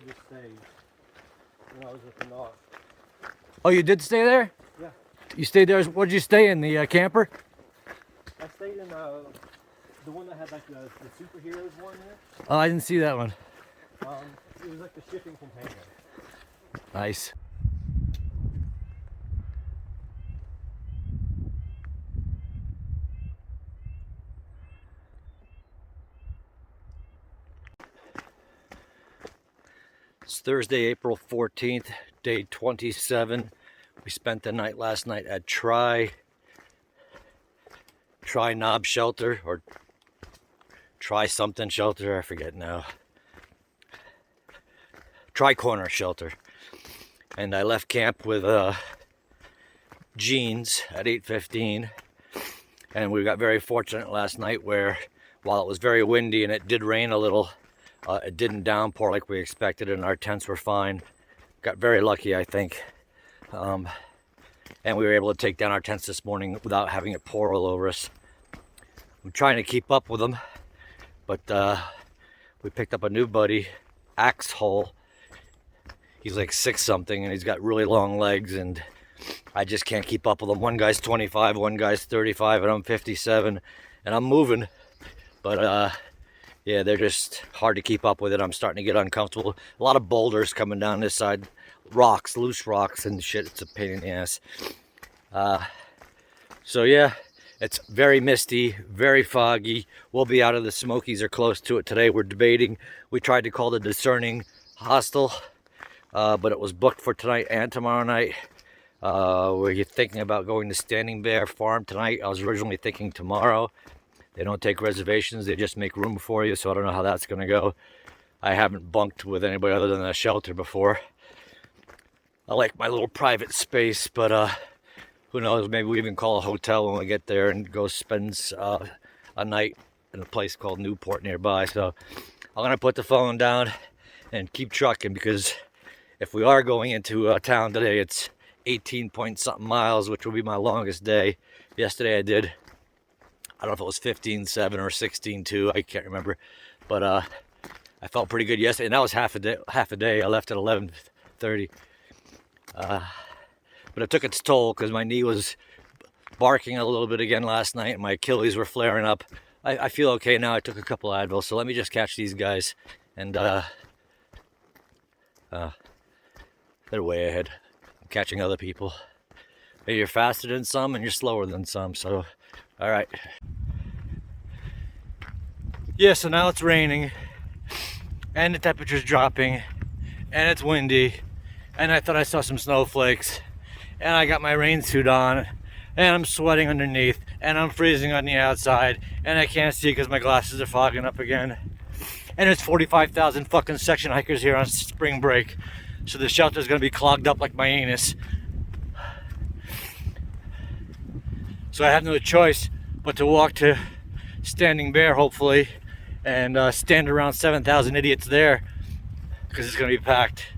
gorgeous stay when I was at the North. Oh, you did stay there? Yeah. You stayed there? What did you stay in, the camper? I stayed in the one that had like the superheroes one there. Oh, I didn't see that one. It was like the shipping container. Nice. It's Thursday, April 14th, day 27. We spent the night last night at Try Knob Shelter, or Try something shelter, I forget now. Try Corner Shelter. And I left camp with jeans at 8:15. And we got very fortunate last night where, while it was very windy and it did rain a little, it didn't downpour like we expected, and our tents were fine. Got very lucky, I think. And we were able to take down our tents this morning without having it pour all over us. I'm trying to keep up with them, but we picked up a new buddy, Axe Hole. He's like 6 something and he's got really long legs, and I just can't keep up with him. One guy's 25, one guy's 35, and I'm 57, and I'm moving. But yeah, they're just hard to keep up with it. I'm starting to get uncomfortable. A lot of boulders coming down this side, rocks, loose rocks and shit. It's a pain in the ass. So yeah, it's very misty, very foggy. We'll be out of the Smokies or close to it today. We're debating. We tried to call the Discerning Hostel, but it was booked for tonight and tomorrow night. We're thinking about going to Standing Bear Farm tonight. I was originally thinking tomorrow. They don't take reservations, they just make room for you, so I don't know how that's going to go. I haven't bunked with anybody other than a shelter before. I like my little private space, but who knows, maybe we even call a hotel when we get there and go spend a night in a place called Newport nearby. So I'm going to put the phone down and keep trucking, because if we are going into town today, it's 18 point something miles, which will be my longest day. Yesterday I did, I don't know if it was 15.7 or 16.2, I can't remember, but I felt pretty good yesterday, and that was half a day. I left at 11:30, but it took its toll because my knee was barking a little bit again last night, and my Achilles were flaring up. I feel okay now. I took a couple Advil, so let me just catch these guys, and they're way ahead. I'm catching other people. Maybe you're faster than some and you're slower than some, so all right. Yeah, so now it's raining and the temperature's dropping and it's windy, and I thought I saw some snowflakes, and I got my rain suit on and I'm sweating underneath and I'm freezing on the outside, and I can't see because my glasses are fogging up again. And there's 45,000 fucking section hikers here on spring break, so the shelter's gonna be clogged up like my anus. So I have no choice but to walk to Standing Bear, hopefully, and stand around 7,000 idiots there, because it's going to be packed.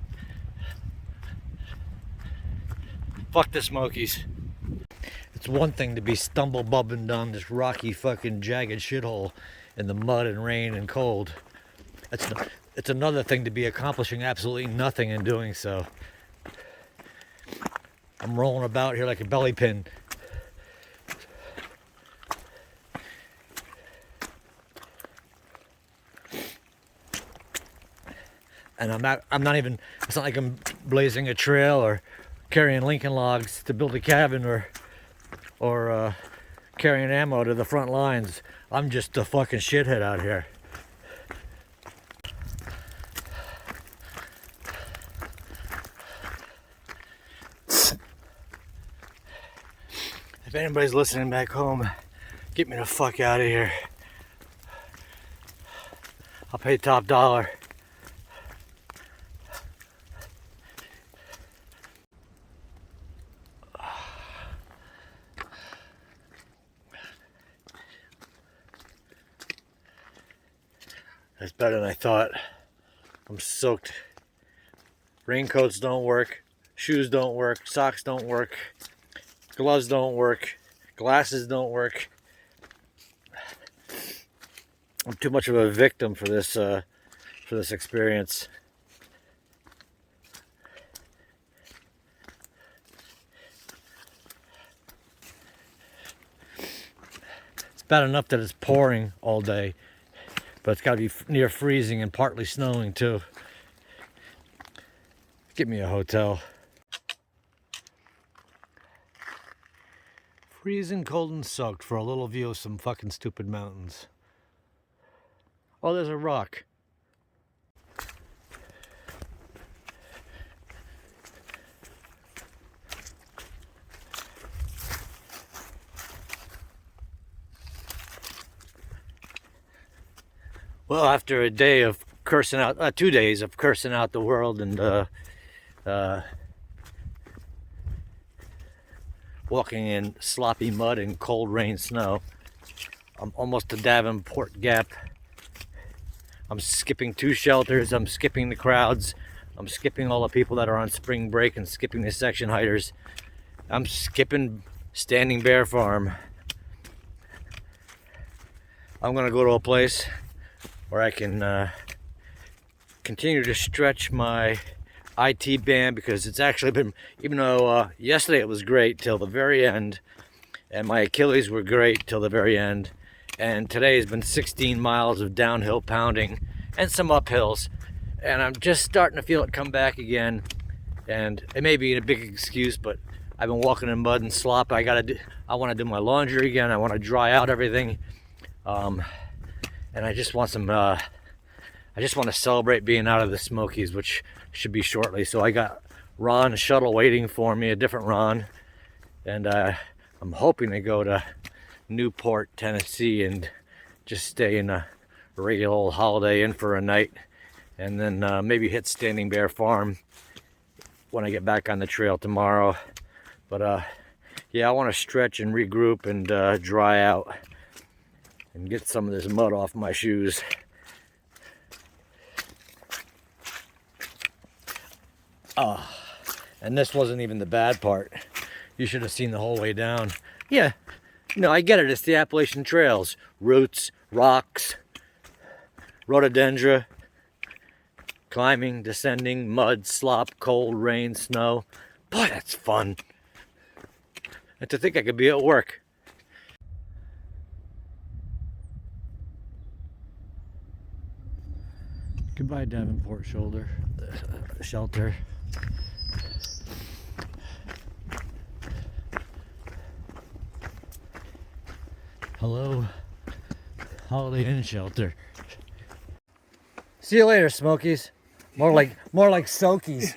Fuck the Smokies. It's one thing to be stumble bubbling down this rocky fucking jagged shithole in the mud and rain and cold. It's another thing to be accomplishing absolutely nothing in doing so. I'm rolling about here like a belly pin. And I'm not even, it's not like I'm blazing a trail or carrying Lincoln logs to build a cabin or carrying ammo to the front lines. I'm just a fucking shithead out here. If anybody's listening back home, get me the fuck out of here. I'll pay top dollar. That's better than I thought. I'm soaked. Raincoats don't work, shoes don't work, socks don't work, gloves don't work, glasses don't work. I'm too much of a victim for this experience. bad enough that it's pouring all day, but it's got to be near freezing and partly snowing too. Get me a hotel. Freezing cold and soaked for a little view of some fucking stupid mountains. Oh, there's a rock. Well, after a day of cursing out, 2 days of cursing out the world and walking in sloppy mud and cold rain snow, I'm almost to Davenport Gap. I'm skipping 2 shelters, I'm skipping the crowds, I'm skipping all the people that are on spring break and skipping the section hiders. I'm skipping Standing Bear Farm. I'm gonna go to a place where I can continue to stretch my IT band, because it's actually been, even though yesterday it was great till the very end, and my Achilles were great till the very end, and today has been 16 miles of downhill pounding and some uphills, and I'm just starting to feel it come back again. And it may be a big excuse, but I've been walking in mud and slop. I want to do my laundry again. I want to dry out everything. And I just want some, I just want to celebrate being out of the Smokies, which should be shortly. So I got Ron Shuttle waiting for me, a different Ron. And I'm hoping to go to Newport, Tennessee, and just stay in a regular old Holiday Inn for a night. And then maybe hit Standing Bear Farm when I get back on the trail tomorrow. But yeah, I want to stretch and regroup and dry out and get some of this mud off my shoes. And this wasn't even the bad part. You should have seen the whole way down. Yeah, no, I get it. It's the Appalachian trails. Roots, rocks, rhododendron, climbing, descending, mud, slop, cold, rain, snow. Boy, that's fun. And to think I could be at work. Goodbye, Davenport shelter. Hello, Holiday Inn shelter. See you later, Smokies. More like Soakies.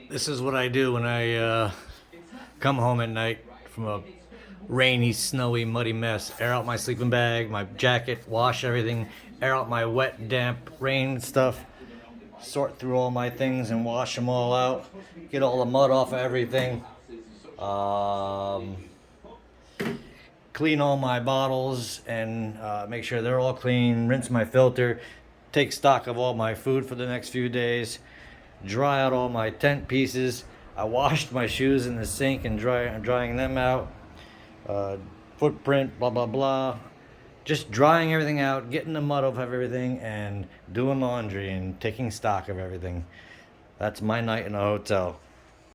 This is what I do when I come home at night from a rainy, snowy, muddy mess. Air out my sleeping bag, my jacket, wash everything, air out my wet, damp rain stuff, sort through all my things and wash them all out, get all the mud off of everything, clean all my bottles and make sure they're all clean, rinse my filter, take stock of all my food for the next few days, dry out all my tent pieces. I washed my shoes in the sink and drying them out. Footprint, blah blah blah, just drying everything out, getting the mud off of everything, and doing laundry and taking stock of everything. That's my night in a hotel.